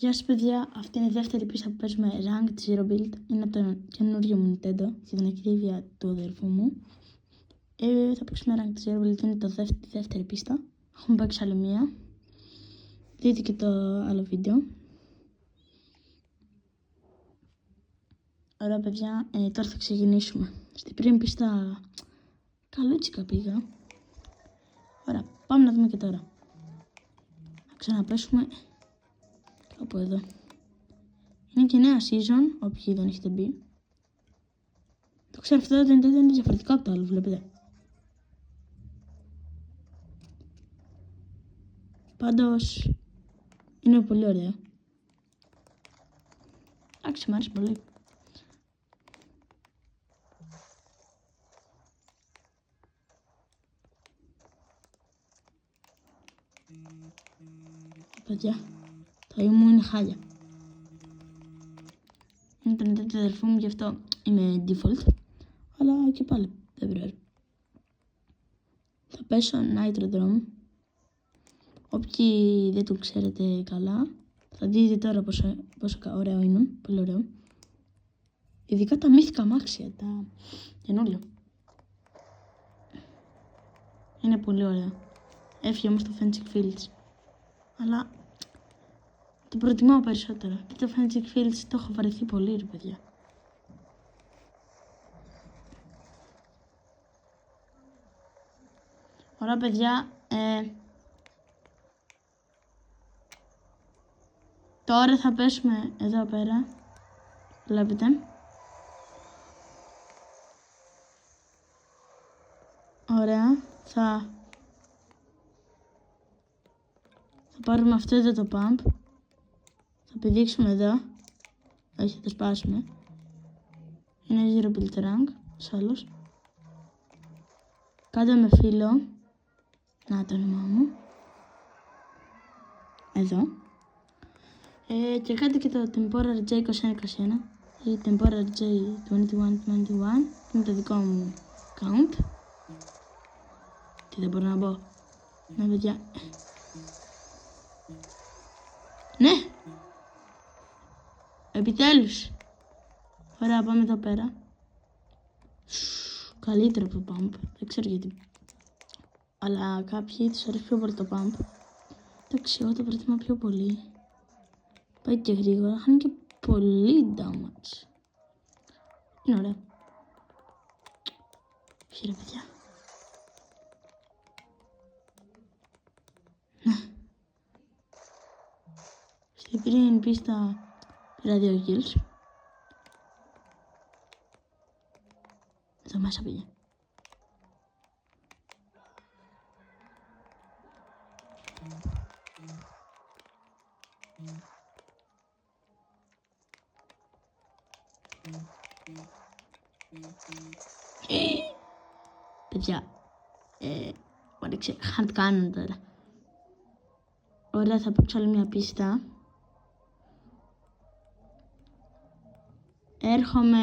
Γεια σας παιδιά, αυτή είναι η δεύτερη πίστα που παίζουμε Ranked Zero Build. Είναι από το καινούριο μου Nintendo, για την ακρίβεια του αδερφού μου. Θα παίξουμε Ranked Zero Build, είναι τη δεύτερη πίστα. Έχουμε παίξει άλλη μία. Δείτε και το άλλο βίντεο. Ωραία παιδιά, τώρα θα ξεκινήσουμε. Στην πριν πίστα καλούτσικα πήγα. Ωραία, πάμε να δούμε και τώρα. Θα ξαναπέσουμε κάπου εδώ. Είναι και νέα season, όποιοι δεν έχετε μπει. Το ξέρω, αυτό το Nintendo είναι διαφορετικό από το άλλο, βλέπετε. Πάντως, είναι πολύ ωραίο. Εντάξει, μου άρεσε πολύ. Παιδιά, το μου είναι χάλια. Είναι το Nintendo του αδερφού μου, γι' αυτό είμαι default. Αλλά και πάλι δεν βρω. Θα πέσω Nitro Drum. Όποιοι δεν το ξέρετε καλά, θα δείτε τώρα πόσο ωραίο είναι. Πολύ ωραίο. Ειδικά τα μύθικα αμάξια, τα καινούργια. Είναι πολύ ωραία. Έφυγε όμως το Fencing Fields. Αλλά το προτιμάω περισσότερο. Και το Fencing Fields το έχω βαρεθεί πολύ, ρε παιδιά. Ωραία παιδιά. Τώρα θα πέσουμε εδώ πέρα. Βλέπετε. Ωραία. Θα πάρουμε αυτό εδώ το pump. Θα πηδήξουμε εδώ. Όχι, θα το σπάσουμε. Είναι Zero Build Rank. Σ' Κάτω με φίλο. Να το όνομά μου. Εδώ. Και κάντε και το Temporary J2121 ή Temporary J2121. Είναι το δικό μου account. Τι δεν μπορώ να πω. Ναι παιδιά. Ναι! Επιτέλους! Ωραία, πάμε εδώ πέρα. Καλύτερο από το pump. Δεν ξέρω γιατί. Αλλά κάποιοι τους αρέσει πιο πολύ το pump. Εντάξει, εγώ το προτιμώ πιο πολύ. Πάει και γρήγορα, χάνει και πολύ damage. Είναι ωραία. Χαίρε παιδιά. Ναι. Στην πριν πίστα πήρα 2 kills. Εδώ μέσα πήγε. Παιδιά, μου έριξε hard cannon τώρα. Ωραία, θα παίξω άλλη μια πίστα. Έρχομαι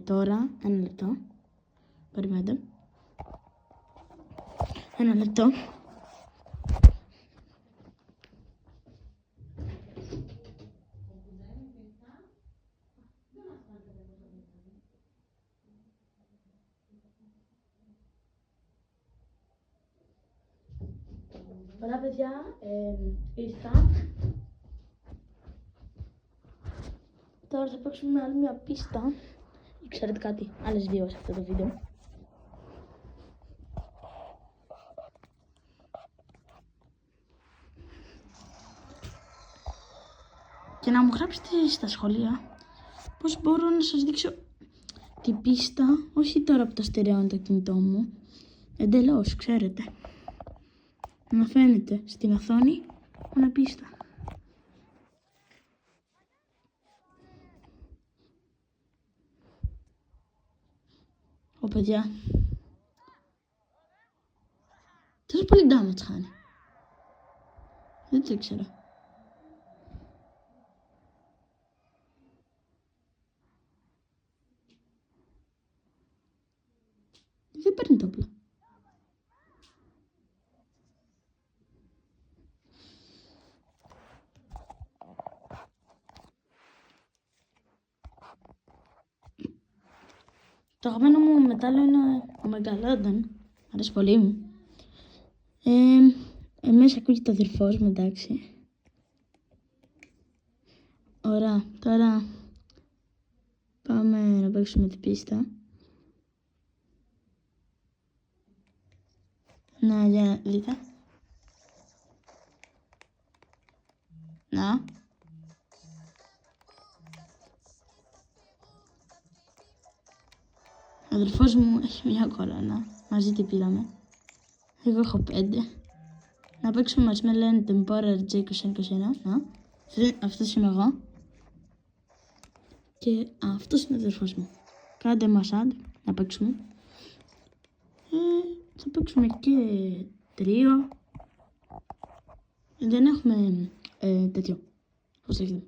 τώρα, 1 λεπτό. Περιμένετε. 1 λεπτό. Ωραία παιδιά, ήρθα. Τώρα θα παίξουμε άλλη μια πίστα. Ξέρετε κάτι, άλλες 2 σε αυτό το βίντεο. Και να μου γράψετε στα σχόλια πώς μπορώ να σας δείξω την πίστα, όχι τώρα που το στερεώνει το κινητό μου, εντελώς, ξέρετε. Να φαίνεται στην οθόνη μια πίστα. Ω παιδιά, τόσο πολύ damage χάνει. Δεν το ήξερα. Δεν παίρνει το όπλο. Το αγαπημένο μου μετάλλιο είναι ο Μεγαλόντων. Μ' αρέσει πολύ μου. Μέσα ακούγεται ο αδερφός μου, εντάξει. Ωραία, τώρα πάμε να παίξουμε την πίστα. Να, για δείτε. Να. Ο αδερφός μου έχει μια κορώνα. Μαζί τι πήραμε. Εγώ έχω 5. Να παίξουμε μαζί με λένε Temporary J2021. Να. Αυτός είμαι εγώ. Και αυτός είναι ο αδερφός μου. Κάντε μας add να παίξουμε. Θα παίξουμε και τρίο. Δεν έχουμε τέτοιο. Πώς λέγεται.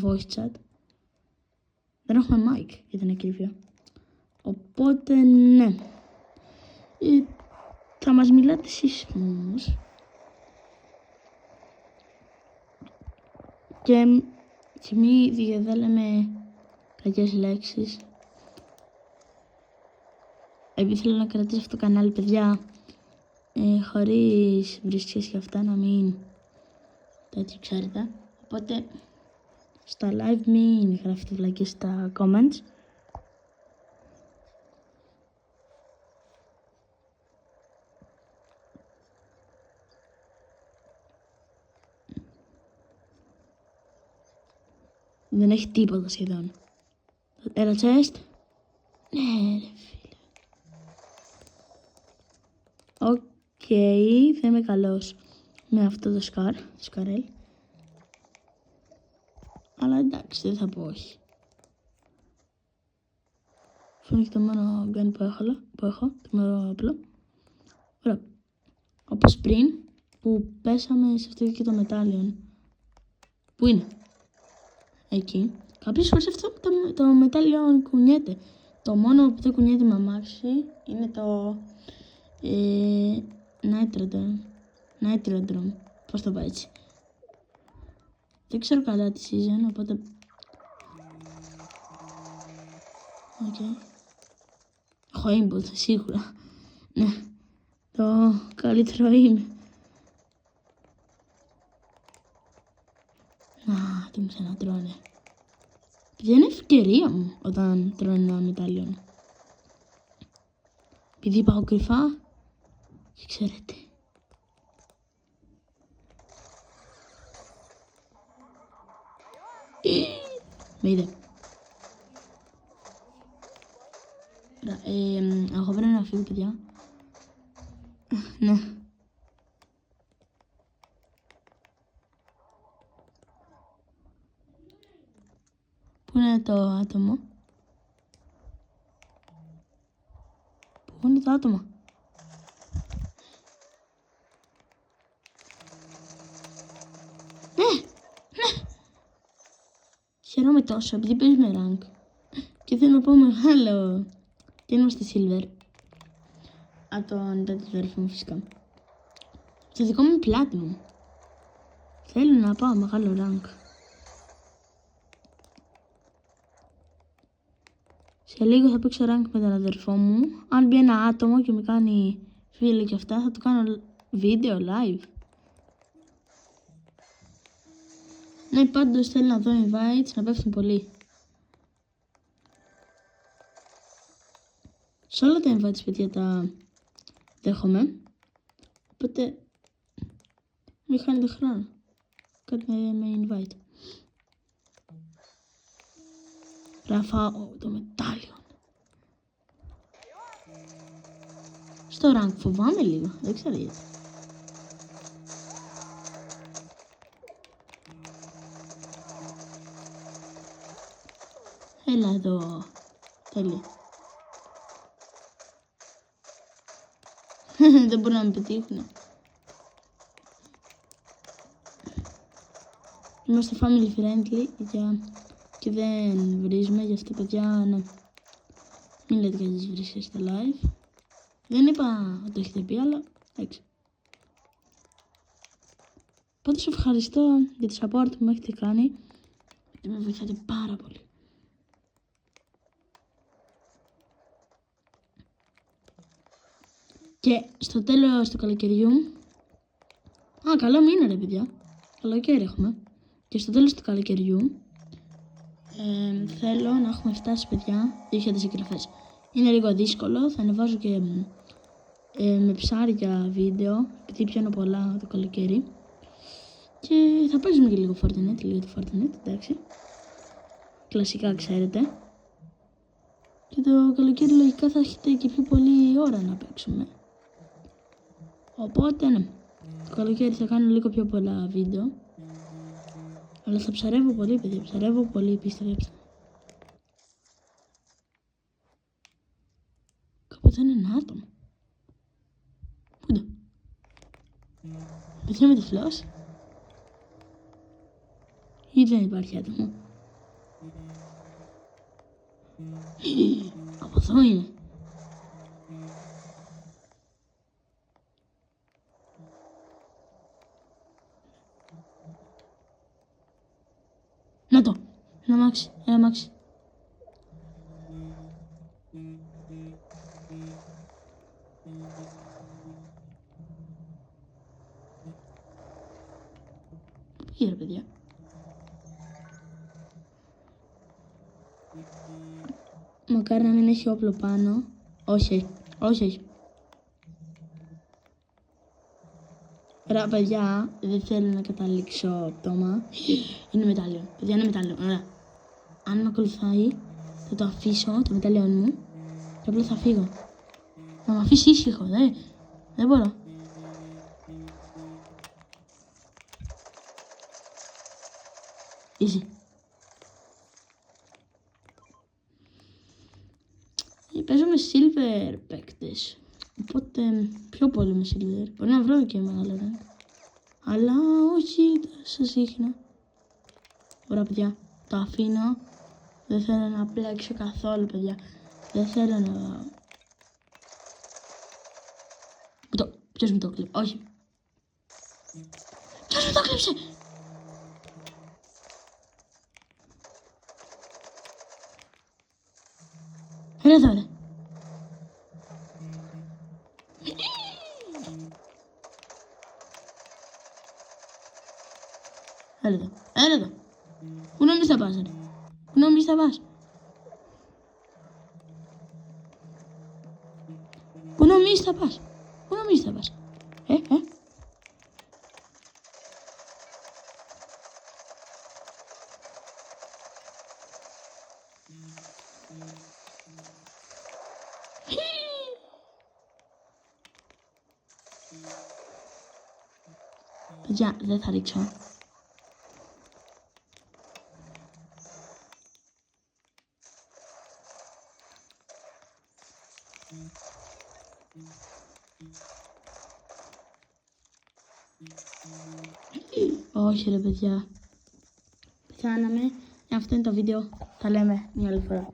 Voice chat. Δεν έχουμε mic για την ακρίβεια. Οπότε ναι. Θα μας μιλάτε εσείς όμως. Και μη διαδέλεμε κακές λέξεις. Επειδή θέλω να κρατήσω αυτό το κανάλι, παιδιά, χωρίς βρίσκες και αυτά, να μην τέτοιο ξέρετε. Οπότε στα live μην γράφετε βλακίες στα comments. Δεν έχει τίποτα σχεδόν. Ένα chest. Ναι, ρε φίλε. Οκ, θα είμαι καλός με αυτό το σκαρέλ. Αλλά εντάξει, δεν θα πω όχι. Αυτό είναι το μόνο gun που έχω, το μόνο απλό. Ωραία. Όπως πριν, που πέσαμε σε αυτό και το μετάλλιον. Πού είναι? Εκεί. Κάποιες φορές αυτό το μετάλλιο κουνιέται. Το μόνο που δεν κουνιέται με αμάξι είναι το Nitrodrome. Πώς το πάει έτσι. Δεν ξέρω καλά τη season, οπότε... Έχω aimbot, σίγουρα. Ναι. Το καλύτερο είμαι. Να, τι μου ξανατρώνε. Δεν είναι ευκαιρία μου όταν τρώνε ένα μετάλλιο. Επειδή πάω κρυφά, και ξέρετε. Με είδε. Εγώ πρέπει να φύγω, παιδιά. Ναι. Πού είναι το άτομο? Πού είναι το άτομο? Ναι! Χαίρομαι τόσο επειδή παίζουμε rank. Και θέλω να πω μεγάλο. Και είμαστε silver. Τον τέτοιο μου φυσικά. Στο δικό μου platinum. Θέλω να πάω μεγάλο rank. Σε λίγο θα παίξω rank με τον αδερφό μου. Αν μπει ένα άτομο και με κάνει φίλο και αυτά, θα το κάνω βίντεο live. Ναι, πάντως θέλω να δω invites να πέφτουν πολύ. Σε όλα τα invites, παιδιά, τα δέχομαι. Οπότε μην χάνετε χρόνο. Κάντε με invite. Ραφάω το μετάλλιο. Στο rank φοβάμαι λίγο. Δεν ξέρω γιατί. Έλα εδώ. Τέλεια. Δεν μπορούν να με πετύχουν. Είμαστε family friendly και δεν βρίζουμε, γι' αυτό, παιδιά, ναι. Μην λέτε κανείς βρίσκεται στα live. Δεν είπα ότι το έχετε πει, αλλά εντάξει. Πάντως ευχαριστώ για το support που με έχετε κάνει. Και με βοηθάτε πάρα πολύ. Και στο τέλος του καλοκαιριού... Α, καλό μήνα ρε παιδιά. Καλοκαίρι έχουμε. Και στο τέλος του καλοκαιριού θέλω να έχουμε φτάσει παιδιά 2.000 εγγραφές. Είναι λίγο δύσκολο, θα ανεβάζω και με ψάρια βίντεο, επειδή πιάνω πολλά το καλοκαίρι. Και θα παίζουμε και λίγο Fortnite, εντάξει. Κλασικά ξέρετε. Και το καλοκαίρι λογικά θα έχετε και πιο πολλή ώρα να παίξουμε. Οπότε ναι, το καλοκαίρι θα κάνω λίγο πιο πολλά βίντεο. Αλλά θα ψαρεύω πολύ παιδιά, ψαρεύω πολύ, πιστέψτε. Κάποτε είναι ένα άτομο. Πού είναι? Παιδιά με τυφλός. Ή δεν υπάρχει άτομο? Από εδώ είναι. Να το, ένα αμάξι, ένα αμάξι. Πού πήγε ρε παιδιά? Μακάρι να μην έχει όπλο πάνω. Όχι, όχι. Ωραία παιδιά, δεν θέλω να καταλήξω πτώμα. Είναι μετάλλιο, παιδιά είναι μετάλλιο, ωραία. Αν με ακολουθάει, θα το αφήσω, το μετάλλιο μου. Και απλά θα φύγω. Να με αφήσει ήσυχο, δεν μπορώ. Easy. Παίζω με silver παίκτες. Οπότε πιο πολύ με silver. Μπορεί να βρω και μεγάλο rank. Αλλά όχι τόσο συχνά. Ωραία παιδιά, το αφήνω. Δεν θέλω να πλέξω καθόλου παιδιά. Δεν θέλω να... Ποιος μου το κλείψε? Όχι. Ποιος μου το κλείψε? Έλα εδώ ρε. Έλα εδώ. Πού νομίζεις θα πας ρε? Πού νομίζεις θα πας? Πού νομίζεις θα πας? Πού νομίζεις θα πας? Παιδιά, δεν θα ρίξω. Όχι ρε παιδιά. Πεθάναμε. Αυτό είναι το βίντεο. Τα λέμε μια άλλη φορά.